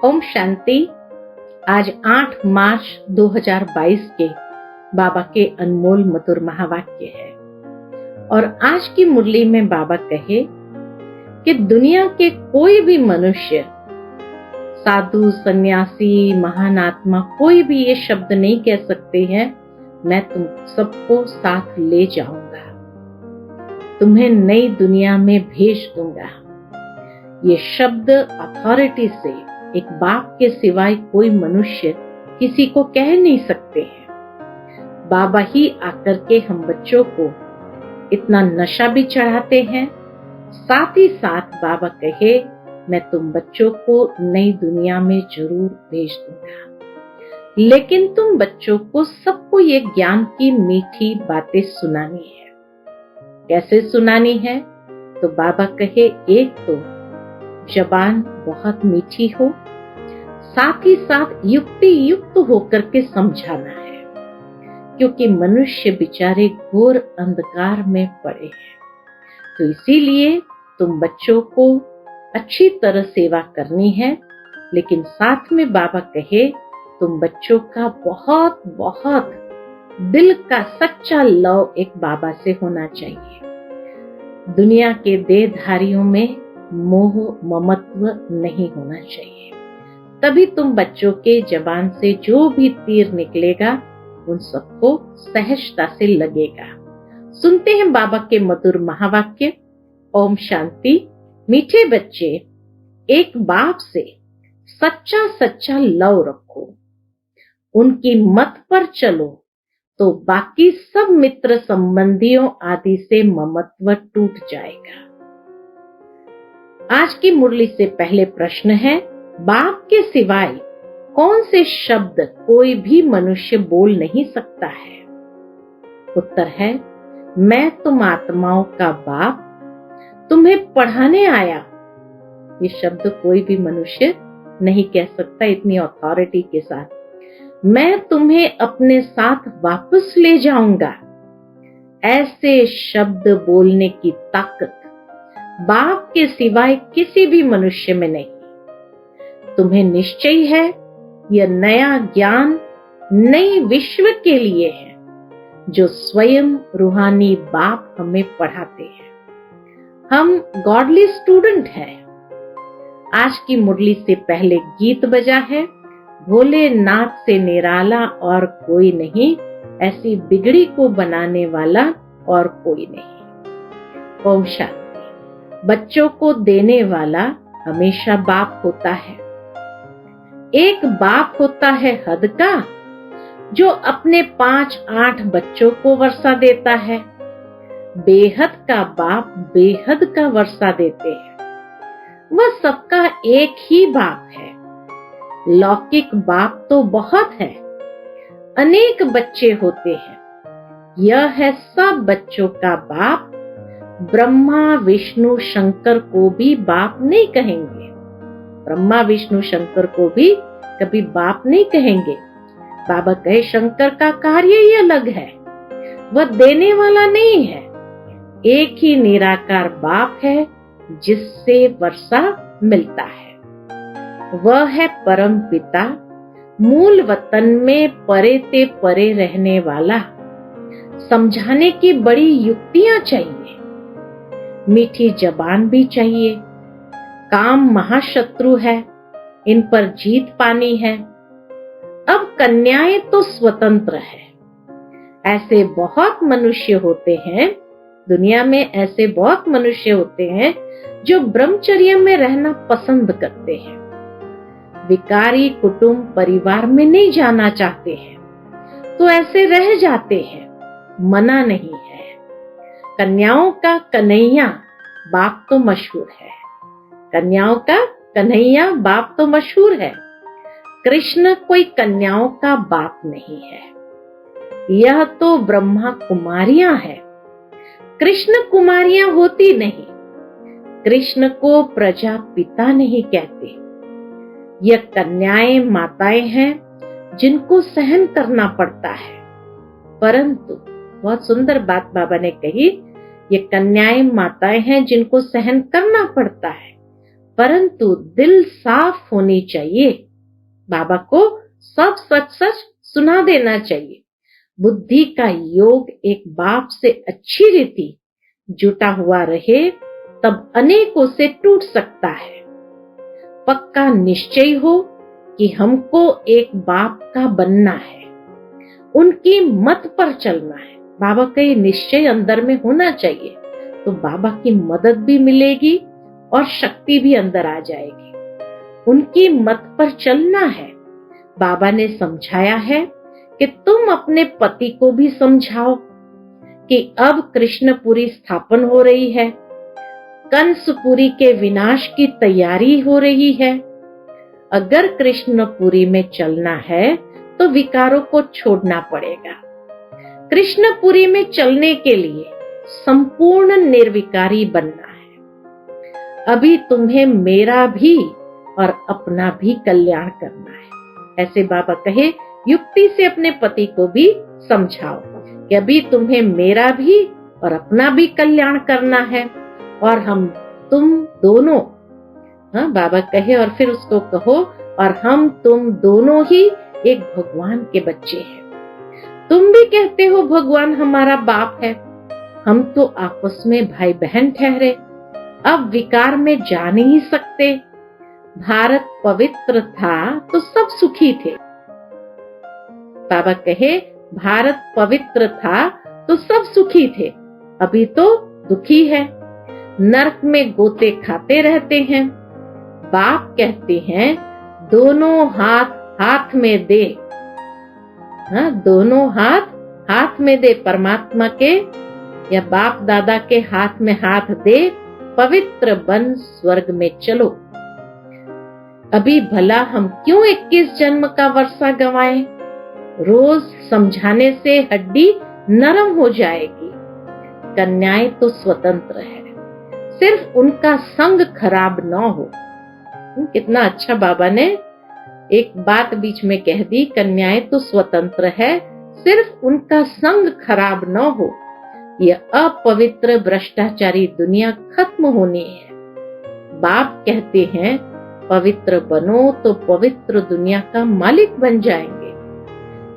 ओम शांति। आज 8 मार्च 2022 के बाबा के अनमोल मधुर महावाक्य है और आज की मुरली में बाबा कहे कि दुनिया के कोई भी मनुष्य, साधु, सन्यासी, महान आत्मा, कोई भी ये शब्द नहीं कह सकते हैं मैं तुम सबको साथ ले जाऊंगा, तुम्हें नई दुनिया में भेज दूंगा। ये शब्द अथॉरिटी से एक बाप के सिवाय कोई मनुष्य किसी को कह नहीं सकते हैं। बाबा ही आकर के हम बच्चों को इतना नशा भी चढ़ाते हैं। साथ ही साथ बाबा कहे मैं तुम बच्चों को नई दुनिया में जरूर भेज दूंगा, लेकिन तुम बच्चों को सबको ये ज्ञान की मीठी बातें सुनानी है। कैसे सुनानी है? तो बाबा कहे एक तो जबान बहुत मीठी हो, साथ ही साथ युक्ति युक्त होकर के समझाना है, क्योंकि मनुष्य बेचारे घोर अंधकार में पड़े हैं। तो इसीलिए तुम बच्चों को अच्छी तरह सेवा करनी है, लेकिन साथ में बाबा कहे तुम बच्चों का बहुत बहुत दिल का सच्चा लव एक बाबा से होना चाहिए। दुनिया के देहधारियों में मोह ममत्व नहीं होना चाहिए, तभी तुम बच्चों के जबान से जो भी तीर निकलेगा उन सबको सहजता से लगेगा। सुनते हैं बाबा के मधुर महावाक्य। ओम शांति। मीठे बच्चे, एक बाप से सच्चा सच्चा लव रखो, उनकी मत पर चलो तो बाकी सब मित्र संबंधियों आदि से ममत्व टूट जाएगा। आज की मुरली से पहले प्रश्न है, बाप के सिवाय कौन से शब्द कोई भी मनुष्य बोल नहीं सकता है? उत्तर है, मैं तुम आत्माओं का बाप तुम्हें पढ़ाने आया। ये शब्द कोई भी मनुष्य नहीं कह सकता इतनी अथॉरिटी के साथ। मैं तुम्हें अपने साथ वापस ले जाऊंगा, ऐसे शब्द बोलने की ताकत बाप के सिवाय किसी भी मनुष्य में नहीं। तुम्हें निश्चय है यह नया ज्ञान नई विश्व के लिए है, जो स्वयं रूहानी बाप हमें पढ़ाते हैं। हम गॉडली स्टूडेंट हैं। आज की मुरली से पहले गीत बजा है, भोलेनाथ से निराला और कोई नहीं, ऐसी बिगड़ी को बनाने वाला और कोई नहीं। ओम शांति। बच्चों को देने वाला हमेशा बाप होता है। एक बाप होता है हद का, जो अपने 5-8 बच्चों को वर्षा देता है। बेहद का बाप बेहद का वर्षा देते हैं। वह सबका एक ही बाप है। लौकिक बाप तो बहुत है, अनेक बच्चे होते हैं। यह है सब बच्चों का बाप। ब्रह्मा विष्णु शंकर को भी बाप नहीं कहेंगे। ब्रह्मा विष्णु शंकर को भी कभी बाप नहीं कहेंगे। बाबा कहे शंकर का कार्य ही अलग है, वह देने वाला नहीं है। एक ही निराकार बाप है जिससे वर्षा मिलता है। वह है परम पिता, मूल वतन में परे ते परे रहने वाला। समझाने की बड़ी युक्तियां चाहिए, मीठी जबान भी चाहिए। काम महाशत्रु है, इन पर जीत पानी है। अब कन्याएं तो स्वतंत्र है। ऐसे बहुत मनुष्य होते हैं दुनिया में, ऐसे बहुत मनुष्य होते हैं जो ब्रह्मचर्य में रहना पसंद करते हैं। विकारी कुटुंब परिवार में नहीं जाना चाहते हैं, तो ऐसे रह जाते हैं, मना नहीं है। कन्याओं का कन्हैया बाप तो मशहूर है। कन्याओं का कन्हैया बाप तो मशहूर है। कृष्ण कोई कन्याओं का बाप नहीं है, यह तो ब्रह्मा कुमारियां हैं। कृष्ण कुमारियां होती नहीं। कृष्ण को प्रजा पिता नहीं कहते। यह कन्याएं माताएं हैं जिनको सहन करना पड़ता है। परंतु बहुत सुंदर बात बाबा ने कही, ये कन्याएं माताएं हैं जिनको सहन करना पड़ता है, परंतु दिल साफ होनी चाहिए। बाबा को सब सच सच सुना देना चाहिए। बुद्धि का योग एक बाप से अच्छी रीति जुटा हुआ रहे तब अनेकों से टूट सकता है। पक्का निश्चय हो कि हमको एक बाप का बनना है, उनकी मत पर चलना है। बाबा का ये निश्चय अंदर में होना चाहिए, तो बाबा की मदद भी मिलेगी और शक्ति भी अंदर आ जाएगी। उनकी मत पर चलना है। बाबा ने समझाया है कि तुम अपने पति को भी समझाओ कि अब कृष्णपुरी स्थापन हो रही है, कंसपुरी के विनाश की तैयारी हो रही है। अगर कृष्णपुरी में चलना है तो विकारों को छोड़ना पड़ेगा। कृष्णपुरी में चलने के लिए संपूर्ण निर्विकारी बनना है। अभी तुम्हें मेरा भी और अपना भी कल्याण करना है। ऐसे बाबा कहे, युक्ति से अपने पति को भी समझाओ कि अभी तुम्हें मेरा भी और अपना भी कल्याण करना है, और हम तुम दोनों, हाँ बाबा कहे, और फिर उसको कहो, और हम तुम दोनों ही एक भगवान के बच्चे हैं। तुम भी कहते हो भगवान हमारा बाप है, हम तो आपस में भाई बहन ठहरे, अब विकार में जा नहीं सकते। भारत पवित्र था तो सब सुखी थे। बाबा कहे, भारत पवित्र था तो सब सुखी थे, अभी तो दुखी है, नरक में गोते खाते रहते हैं। बाप कहते हैं दोनों हाथ हाथ में दे, हाँ दोनों हाथ हाथ में दे, परमात्मा के या बाप दादा के हाथ में हाथ दे, पवित्र बन स्वर्ग में चलो। अभी भला हम क्यों 21 जन्म का वर्षा गंवाएं? रोज समझाने से हड्डी नरम हो जाएगी। कन्याएं तो स्वतंत्र है, सिर्फ उनका संग खराब न हो। कितना अच्छा बाबा ने एक बात बीच में कह दी, कन्याएं तो स्वतंत्र है, सिर्फ उनका संग खराब न हो। यह अपवित्र भ्रष्टाचारी दुनिया खत्म होनी है। बाप कहते हैं पवित्र बनो तो पवित्र दुनिया का मालिक बन जाएंगे।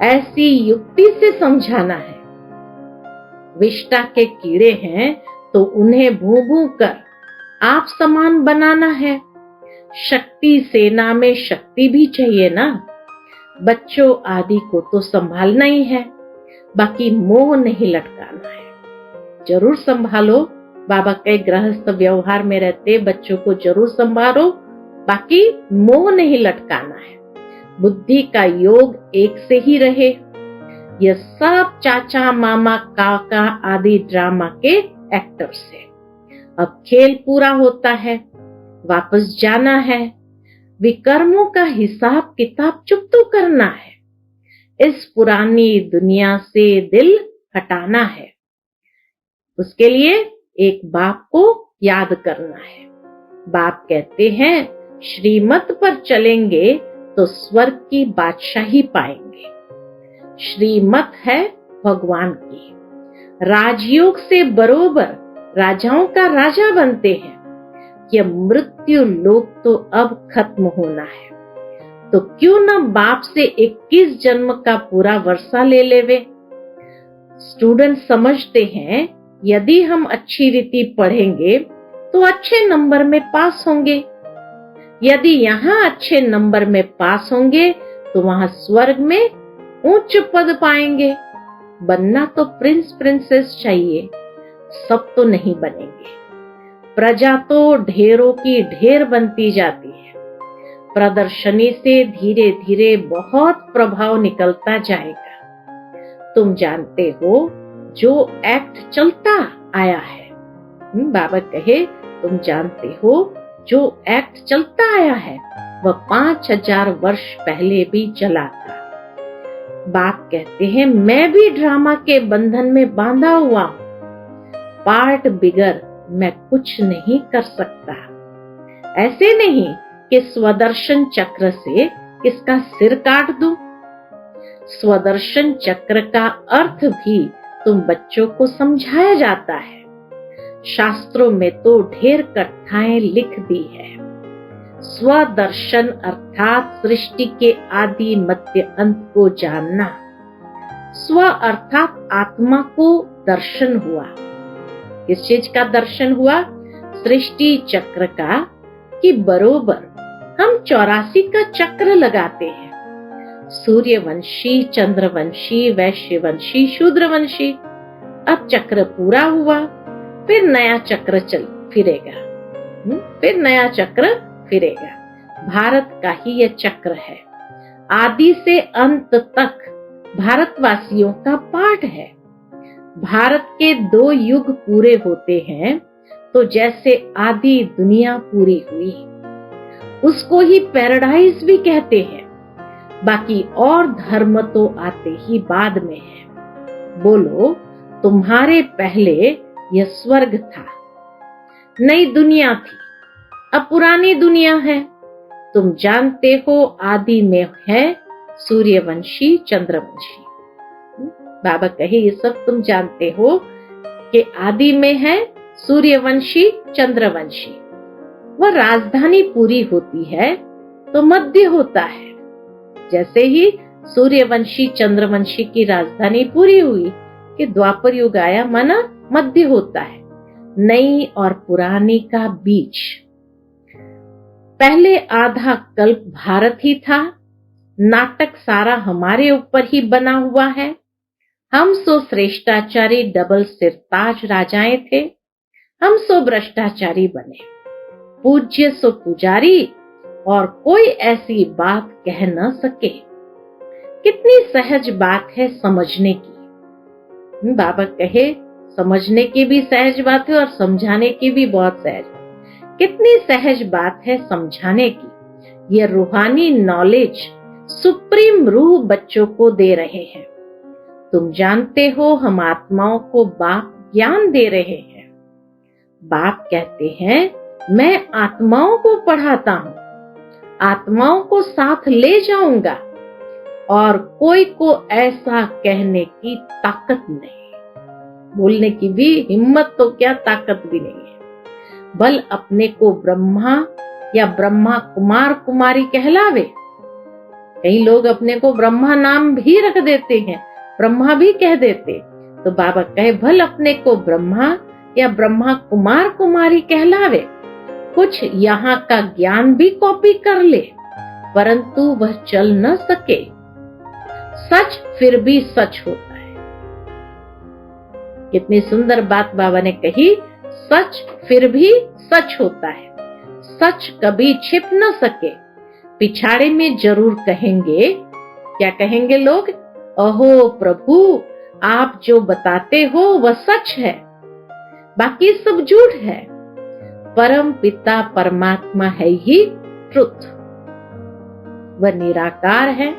ऐसी युक्ति से समझाना है। विष्टा के कीड़े हैं तो उन्हें भू भू कर आप समान बनाना है। शक्ति सेना में शक्ति भी चाहिए ना। बच्चों आदि को तो संभालना ही है, बाकी मोह नहीं लटकाना है। जरूर संभालो, बाबा के गृहस्थ व्यवहार में रहते बच्चों को जरूर संभालो, बाकी मोह नहीं लटकाना है। बुद्धि का योग एक से ही रहे। यह सब चाचा मामा काका आदि ड्रामा के एक्टर्स है। अब खेल पूरा होता है, वापस जाना है। विकर्मों का हिसाब किताब चुकतो करना है। इस पुरानी दुनिया से दिल हटाना है। उसके लिए एक बाप को याद करना है। बाप कहते हैं श्रीमत पर चलेंगे तो स्वर्ग की बादशाही पाएंगे। श्रीमत है भगवान की। राजयोग से बरोबर राजाओं का राजा बनते हैं। यह मृत्यु लोक तो अब खत्म होना है, तो क्यों न बाप से 21 जन्म का पूरा वर्षा ले लेवे। स्टूडेंट समझते हैं यदि हम अच्छी रीति पढ़ेंगे तो अच्छे नंबर में पास होंगे। यदि यहाँ अच्छे नंबर में पास होंगे तो वहां स्वर्ग में उच्च पद पाएंगे। बनना तो प्रिंस प्रिंसेस चाहिए, सब तो नहीं बनेंगे। प्रजा तो ढेरों की ढेर बनती जाती है। प्रदर्शनी से धीरे धीरे बहुत प्रभाव निकलता जाएगा। तुम जानते हो जो एक्ट चलता आया है। बाबा कहे तुम जानते हो जो एक्ट चलता आया है वह 5000 वर्ष पहले भी चला था। बाप कहते हैं मैं भी ड्रामा के बंधन में बांधा हुआ हूँ। पार्ट बिगर मैं कुछ नहीं कर सकता। ऐसे नहीं कि स्वदर्शन चक्र से किसका सिर काट दूं। स्वदर्शन चक्र का अर्थ भी तुम बच्चों को समझाया जाता है। शास्त्रों में तो ढेर कथाएं लिख दी है। स्वदर्शन अर्थात सृष्टि के आदि मध्य अंत को जानना। स्व अर्थात आत्मा को दर्शन हुआ। किस चीज का दर्शन हुआ? सृष्टि चक्र का, कि बरोबर हम 84 का चक्र लगाते हैं, सूर्यवंशी, चंद्रवंशी, वैश्यवंशी, शूद्रवंशी। अब चक्र पूरा हुआ, फिर नया चक्र चल फिरेगा, फिर नया चक्र फिरेगा। भारत का ही यह चक्र है, आदि से अंत तक भारतवासियों का पाठ है। भारत के 2 युग पूरे होते हैं तो जैसे आदि दुनिया पूरी हुई, उसको ही पैराडाइज भी कहते हैं। बाकी और धर्म तो आते ही बाद में है। बोलो, तुम्हारे पहले यह स्वर्ग था, नई दुनिया थी, अब पुरानी दुनिया है। तुम जानते हो आदि में है सूर्यवंशी, चंद्रवंशी। बाबा कहे ये सब तुम जानते हो कि आदि में है सूर्यवंशी, चंद्रवंशी। वह राजधानी पूरी होती है तो मध्य होता है। जैसे ही सूर्यवंशी, चंद्रवंशी की राजधानी पूरी हुई कि द्वापर युग आया, माना मध्य होता है, नई और पुरानी का बीच। पहले आधा कल्प भारत ही था, नाटक सारा हमारे ऊपर ही बना हुआ है। हम सो श्रेष्ठाचारी डबल सिरताज राजाएं थे, हम सो भ्रष्टाचारी बने, पूज्य सो पुजारी, और कोई ऐसी बात कह न सके। कितनी सहज बात है समझने की। बाबा कहे समझने की भी सहज बात है और समझाने की भी बहुत सहज। कितनी सहज बात है समझाने की। यह रूहानी नॉलेज सुप्रीम रूह बच्चों को दे रहे हैं। तुम जानते हो हम आत्माओं को बाप ज्ञान दे रहे हैं। बाप कहते हैं मैं आत्माओं को पढ़ाता हूं, आत्माओं को साथ ले जाऊंगा, और कोई को ऐसा कहने की ताकत नहीं, बोलने की भी हिम्मत तो क्या, ताकत भी नहीं है। बल अपने को ब्रह्मा या ब्रह्मा कुमार कुमारी कहलावे। कई लोग अपने को ब्रह्मा नाम भी रख देते हैं, ब्रह्मा भी कह देते। तो बाबा कहे भल अपने को ब्रह्मा या ब्रह्मा कुमार कुमारी कहलावे, कुछ यहाँ का ज्ञान भी कॉपी कर ले, परंतु वह चल न सके। सच फिर भी सच होता है। कितनी सुंदर बात बाबा ने कही, सच फिर भी सच होता है। सच कभी छिप न सके। पिछाड़े में जरूर कहेंगे, क्या कहेंगे लोग? अहो प्रभु, आप जो बताते हो वह सच है, बाकी सब झूठ है। परम पिता परमात्मा है ही ट्रुथ, वह निराकार है।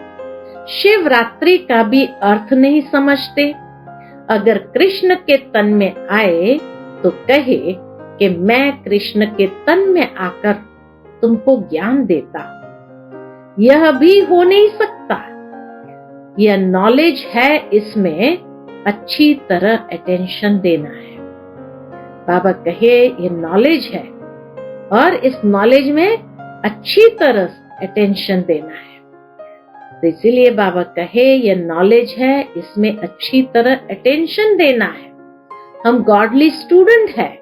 शिवरात्रि का भी अर्थ नहीं समझते। अगर कृष्ण के तन में आए तो कहे कि मैं कृष्ण के तन में आकर तुमको ज्ञान देता, यह भी हो नहीं सकता। यह नॉलेज है, इसमें अच्छी तरह अटेंशन देना है। बाबा कहे ये नॉलेज है और इस नॉलेज में अच्छी तरह अटेंशन देना है। तो इसीलिए बाबा कहे ये नॉलेज है, इसमें अच्छी तरह अटेंशन देना है। हम गॉडली स्टूडेंट है।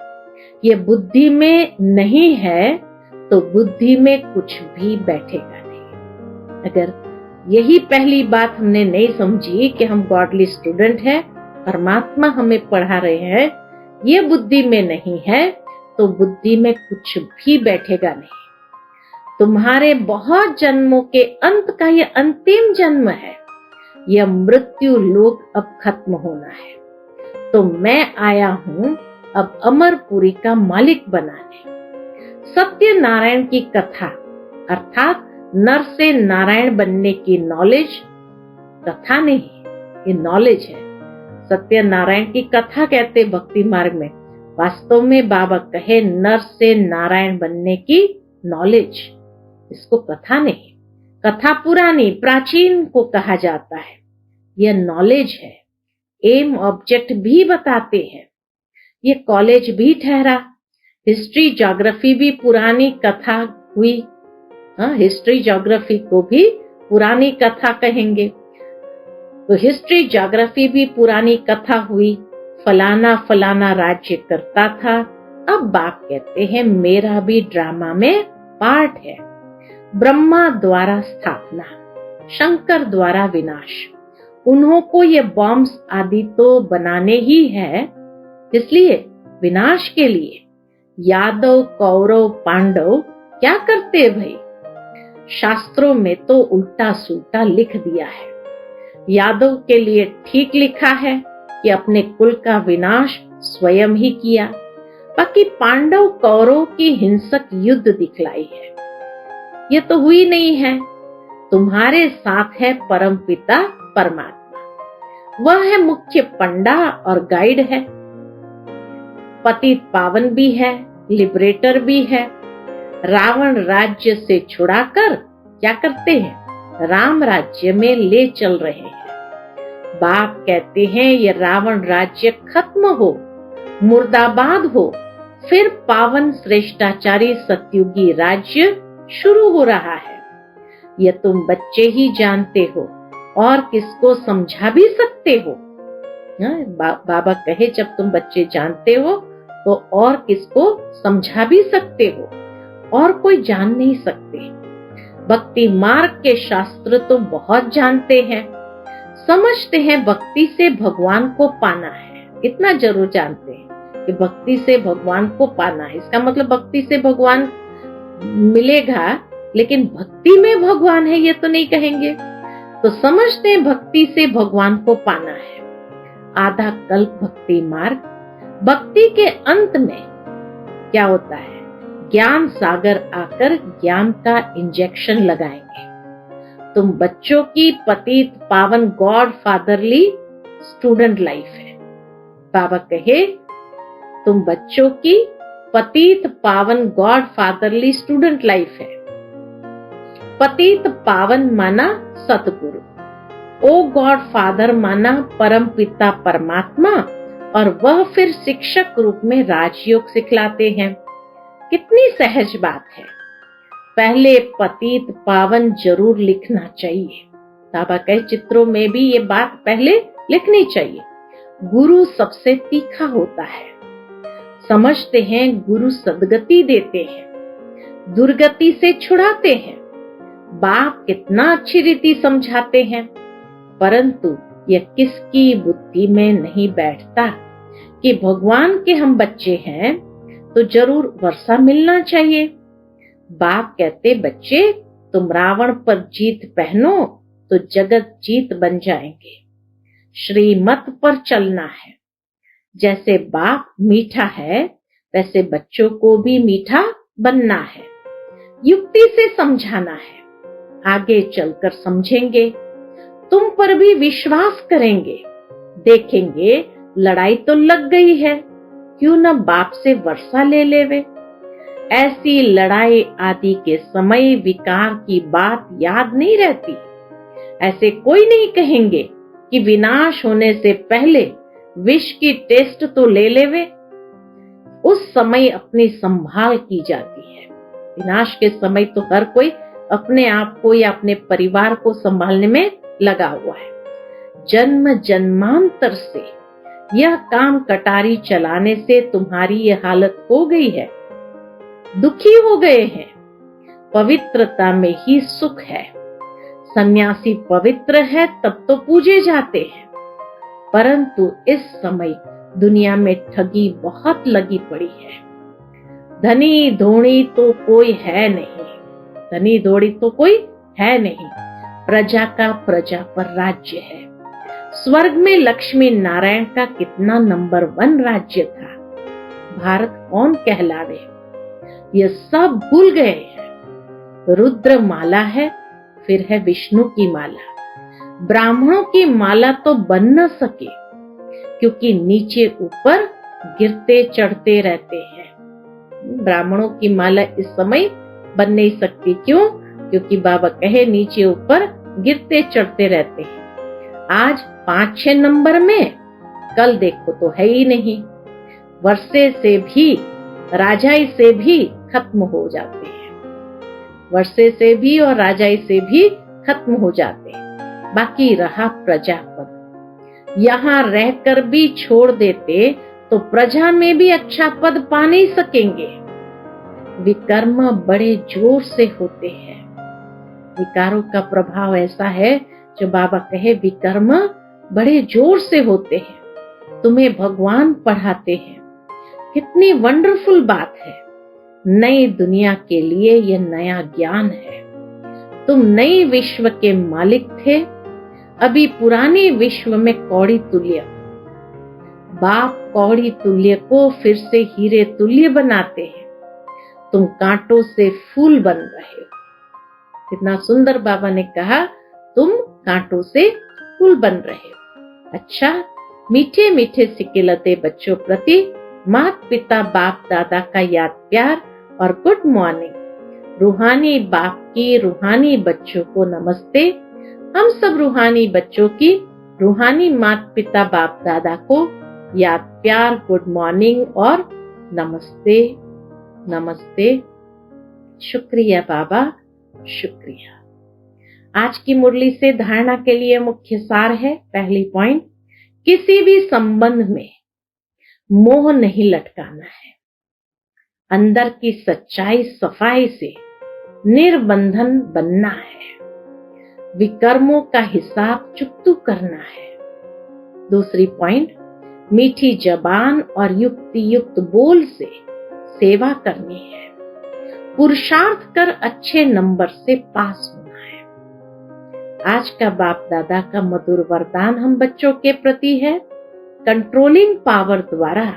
ये बुद्धि में नहीं है तो बुद्धि में कुछ भी बैठेगा नहीं। अगर यही पहली बात हमने नहीं समझी कि हम गॉडली स्टूडेंट है, परमात्मा हमें पढ़ा रहे हैं, ये बुद्धि में नहीं है तो बुद्धि में कुछ भी बैठेगा नहीं। तुम्हारे बहुत जन्मों के अंत का यह अंतिम जन्म है। यह मृत्यु लोक अब खत्म होना है। तो मैं आया हूं अब अमरपुरी का मालिक बनाने। सत्य नारायण की कथा अर्थात नर से नारायण बनने की नॉलेज, कथा नहीं, ये नॉलेज है। सत्य नारायण की कथा कहते भक्ति मार्ग में, वास्तव में बाबा कहे नर से नारायण बनने की नॉलेज, इसको कथा नहीं। कथा पुरानी प्राचीन को कहा जाता है, यह नॉलेज है। एम ऑब्जेक्ट भी बताते हैं, ये कॉलेज भी ठहरा। हिस्ट्री ज्योग्राफी भी पुरानी कथा हुई, हिस्ट्री ज्योग्राफी को भी पुरानी कथा कहेंगे। तो हिस्ट्री ज्योग्राफी भी पुरानी कथा हुई। फलाना फलाना राज्य करता था। अब बाप कहते हैं मेरा भी ड्रामा में पार्ट है। ब्रह्मा द्वारा स्थापना, शंकर द्वारा विनाश। उन्हों को ये बॉम्ब्स आदि तो बनाने ही है, इसलिए विनाश के लिए यादव कौरव पांडव क्या करते भाई? शास्त्रों में तो उल्टा सुल्टा लिख दिया है। यादव के लिए ठीक लिखा है कि अपने कुल का विनाश स्वयं ही किया, बाकी पांडव कौरव की हिंसक युद्ध दिखलाई है। ये तो हुई नहीं है। तुम्हारे साथ है परमपिता परमात्मा, वह है मुख्य पंडा और गाइड है। पतित पावन भी है, लिबरेटर भी है। रावण राज्य से छुड़ाकर क्या करते हैं? राम राज्य में ले चल रहे हैं। बाप कहते हैं ये रावण राज्य खत्म हो, मुर्दाबाद हो, फिर पावन श्रेष्ठाचारी सतयुगी राज्य शुरू हो रहा है। ये तुम बच्चे ही जानते हो और किसको समझा भी सकते हो। बाबा कहे जब तुम बच्चे जानते हो तो और किसको समझा भी सकते हो, और कोई जान नहीं सकते। भक्ति मार्ग के शास्त्र तो बहुत जानते हैं, समझते हैं भक्ति से भगवान को पाना है। इतना जरूर जानते हैं कि भक्ति से भगवान को पाना है। इसका मतलब भक्ति से भगवान मिलेगा, लेकिन भक्ति में भगवान है ये तो नहीं कहेंगे। तो समझते हैं भक्ति से भगवान को पाना है। आधा कल्प भक्ति मार्ग। भक्ति के अंत में क्या होता है? ज्ञान सागर आकर ज्ञान का इंजेक्शन लगाएंगे। तुम बच्चों की पतित पावन गॉड फादरली स्टूडेंट लाइफ है। बाबा कहे तुम बच्चों की पतित पावन गॉड फादरली स्टूडेंट लाइफ है। पतित पावन माना सतगुरु, ओ गॉड फादर माना परम पिता परमात्मा, और वह फिर शिक्षक रूप में राजयोग सिखलाते हैं। कितनी सहज बात है। पहले पतित पावन जरूर लिखना चाहिए। बाबा कहे चित्रों में भी ये बात पहले लिखनी चाहिए। गुरु सबसे तीखा होता है। समझते हैं गुरु सद्गति देते हैं, दुर्गति से छुड़ाते हैं। बाप कितना अच्छी रीति समझाते हैं, परंतु यह किसकी बुद्धि में नहीं बैठता कि भगवान के हम बच्चे हैं तो जरूर वर्षा मिलना चाहिए। बाप कहते बच्चे तुम रावण पर जीत पहनो तो जगत जीत बन जाएंगे। श्रीमत पर चलना है। जैसे बाप मीठा है वैसे बच्चों को भी मीठा बनना है। युक्ति से समझाना है। आगे चलकर समझेंगे, तुम पर भी विश्वास करेंगे। देखेंगे लड़ाई तो लग गई है, क्यों न बाप से वर्षा ले लेवे। ऐसी लड़ाई आदि के समय विकार की बात याद नहीं रहती। ऐसे कोई नहीं कहेंगे कि विनाश होने से पहले विष की टेस्ट तो ले लेवे। उस समय अपनी संभाल की जाती है। विनाश के समय तो हर कोई अपने आप को या अपने परिवार को संभालने में लगा हुआ है। जन्म जन्मांतर से यह काम कटारी चलाने से तुम्हारी यह हालत हो गई है। दुखी हो गए हैं। पवित्रता में ही सुख है। सन्यासी पवित्र है तब तो पूजे जाते हैं, परंतु इस समय दुनिया में ठगी बहुत लगी पड़ी है। धनी धोनी तो कोई है नहीं। धनी धोनी तो कोई है नहीं। प्रजा का प्रजा पर राज्य है। स्वर्ग में लक्ष्मी नारायण का कितना नंबर 1 राज्य था। भारत कौन कहलावे, ये सब भूल गए हैं। रुद्र माला है, फिर है विष्णु की माला। ब्राह्मणों की माला तो बन न सके, क्योंकि नीचे ऊपर गिरते चढ़ते रहते हैं। ब्राह्मणों की माला इस समय बन नहीं सकती। क्यों? क्योंकि बाबा कहे नीचे ऊपर गिरते चढ़ते रहते हैं। आज 5-6 नंबर में, कल देखो तो है ही नहीं। वर्षे से भी, राजाई से भी खत्म हो जाते हैं। वर्षे से भी और राजाई से भी खत्म हो जाते। बाकी रहा प्रजा पद। यहाँ रहकर भी छोड़ देते तो प्रजा में भी अच्छा पद पा नहीं सकेंगे। विकर्म बड़े जोर से होते हैं। विकारों का प्रभाव ऐसा है जो बाबा कहे विकर्म बड़े जोर से होते हैं। तुम्हें भगवान पढ़ाते हैं। कितनी वंडरफुल बात है। नई दुनिया के लिए यह नया ज्ञान है। तुम नई विश्व के मालिक थे, अभी पुराने विश्व में कौड़ी तुल्य। बाप कौड़ी तुल्य को फिर से हीरे तुल्य बनाते हैं। तुम कांटों से फूल बन रहे हो। कितना सुंदर बाबा ने कहा, तुम कांटों से फूल बन रहे हो। अच्छा, मीठे मीठे सिकिलते बच्चों प्रति माता पिता बाप दादा का याद प्यार और गुड मॉर्निंग। रूहानी बाप की रूहानी बच्चों को नमस्ते। हम सब रूहानी बच्चों की रूहानी माता पिता बाप दादा को याद प्यार, गुड मॉर्निंग और नमस्ते नमस्ते। शुक्रिया बाबा, शुक्रिया। आज की मुरली से धारणा के लिए मुख्य सार है। पहली पॉइंट, किसी भी संबंध में मोह नहीं लटकाना है। अंदर की सच्चाई सफाई से निर्बंधन बनना है। विकर्मों का हिसाब चुकतू करना है। दूसरी पॉइंट, मीठी जबान और युक्ति युक्त बोल से सेवा करनी है। पुरुषार्थ कर अच्छे नंबर से पास होना है। आज का बाप दादा का मधुर वरदान हम बच्चों के प्रति है, कंट्रोलिंग पावर द्वारा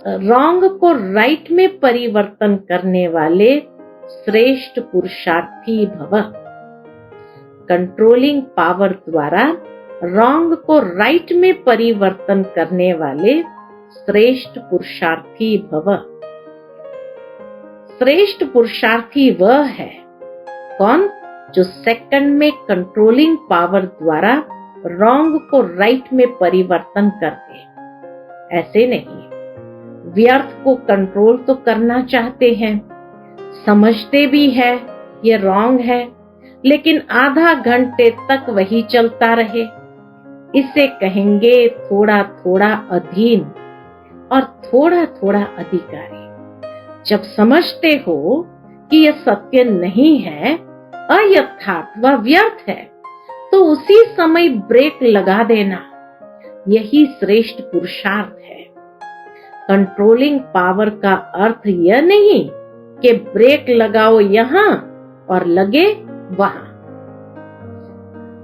रॉन्ग को राइट में परिवर्तन करने वाले श्रेष्ठ पुरुषार्थी भव। कंट्रोलिंग पावर द्वारा रॉन्ग को राइट में परिवर्तन करने वाले श्रेष्ठ पुरुषार्थी भव। श्रेष्ठ पुरुषार्थी वह है कौन? जो सेकंड में कंट्रोलिंग पावर द्वारा रॉन्ग को राइट में परिवर्तन कर दे। ऐसे नहीं, व्यर्थ को कंट्रोल तो करना चाहते हैं, समझते भी है ये रॉन्ग है, लेकिन आधा घंटे तक वही चलता रहे। इसे कहेंगे थोड़ा थोड़ा अधीन और थोड़ा थोड़ा अधिकारी। जब समझते हो कि यह सत्य नहीं है, अयथार्थ व व्यर्थ है, तो उसी समय ब्रेक लगा देना, यही श्रेष्ठ पुरुषार्थ है। कंट्रोलिंग पावर का अर्थ यह नहीं कि ब्रेक लगाओ यहां और लगे वहां।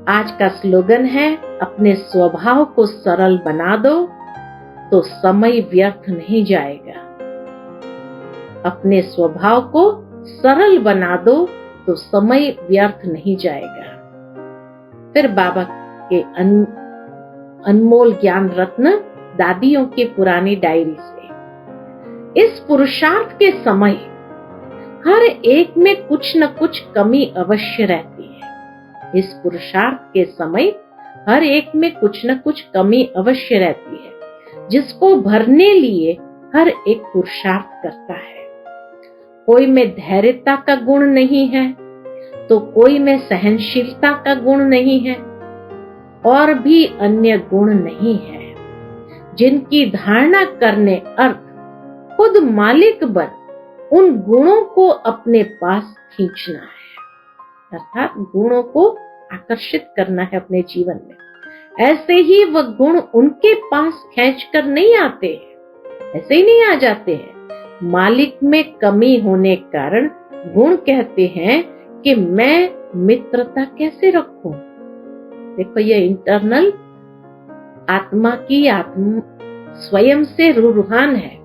आज का स्लोगन है, अपने स्वभाव को सरल बना दो तो समय व्यर्थ नहीं जाएगा। अपने स्वभाव को सरल बना दो तो समय व्यर्थ नहीं जाएगा। फिर बाबा के अनमोल ज्ञान रत्न दादियों की पुरानी डायरी से, इस पुरुषार्थ के समय हर एक में कुछ न कुछ कमी अवश्य रहती है। इस पुरुषार्थ के समय हर एक में कुछ न कुछ कमी अवश्य रहती है, जिसको भरने लिए हर एक पुरुषार्थ करता है। कोई में धैर्यता का गुण नहीं है तो कोई में सहनशीलता का गुण नहीं है, और भी अन्य गुण नहीं है, जिनकी धारणा करने अर्थ खुद मालिक बन उन गुणों को अपने पास खींचना है, अर्थात गुणों को आकर्षित करना है अपने जीवन में। ऐसे ही वह गुण उनके पास खींचकर नहीं आते, ऐसे ही नहीं आ जाते हैं। मालिक में कमी होने कारण गुण कहते हैं कि मैं मित्रता कैसे रखूं। देखो, ये इंटरनल आत्मा की स्वयं से रूहान है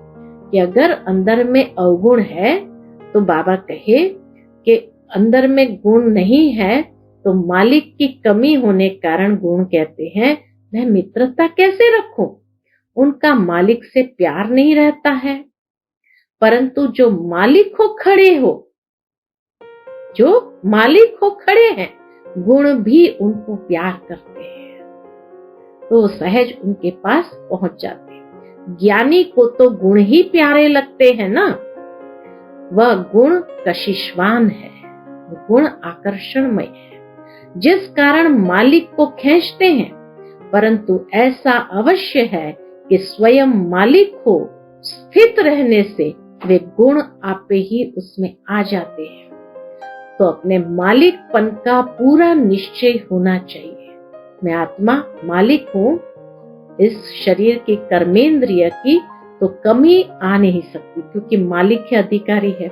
कि अगर अंदर में अवगुण है तो बाबा कहे कि अंदर में गुण नहीं है, तो मालिक की कमी होने कारण गुण कहते हैं मैं मित्रता कैसे रखूं। उनका मालिक से प्यार नहीं रहता है, परंतु जो मालिक हो खड़े हो, जो मालिक हो खड़े हैं, गुण भी उनको प्यार करते हैं, तो सहज उनके पास पहुंच जाते हैं। ज्ञानी को तो गुण ही प्यारे लगते हैं ना, वह गुण कशिशवान है। गुण आकर्षणमय है, जिस कारण मालिक को खींचते हैं, परंतु ऐसा अवश्य है कि स्वयं मालिक को स्थित रहने से वे गुण आपे ही उसमें आ जाते हैं। तो अपने मालिकपन का पूरा निश्चय होना चाहिए। मैं आत्मा मालिक हूँ, इस शरीर की कर्मेंद्रिय की तो कमी आ नहीं सकती, क्योंकि मालिक है, अधिकारी है।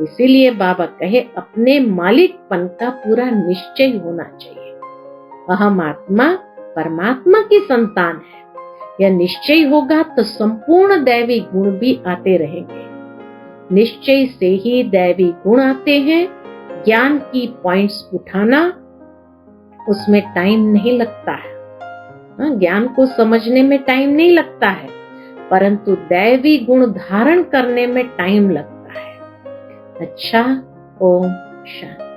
इसीलिए बाबा कहे अपने मालिकपन का पूरा निश्चय होना चाहिए। अहम आत्मा परमात्मा की संतान है, यह निश्चय होगा तो संपूर्ण दैवी गुण भी आते रहेंगे। निश्चय से ही दैवी गुण आते हैं। ज्ञान की पॉइंट्स उठाना, उसमें टाइम नहीं लगता है। ज्ञान को समझने में टाइम नहीं लगता है, परंतु दैवी गुण धारण करने में टाइम लगता है। अच्छा, ओम शांति।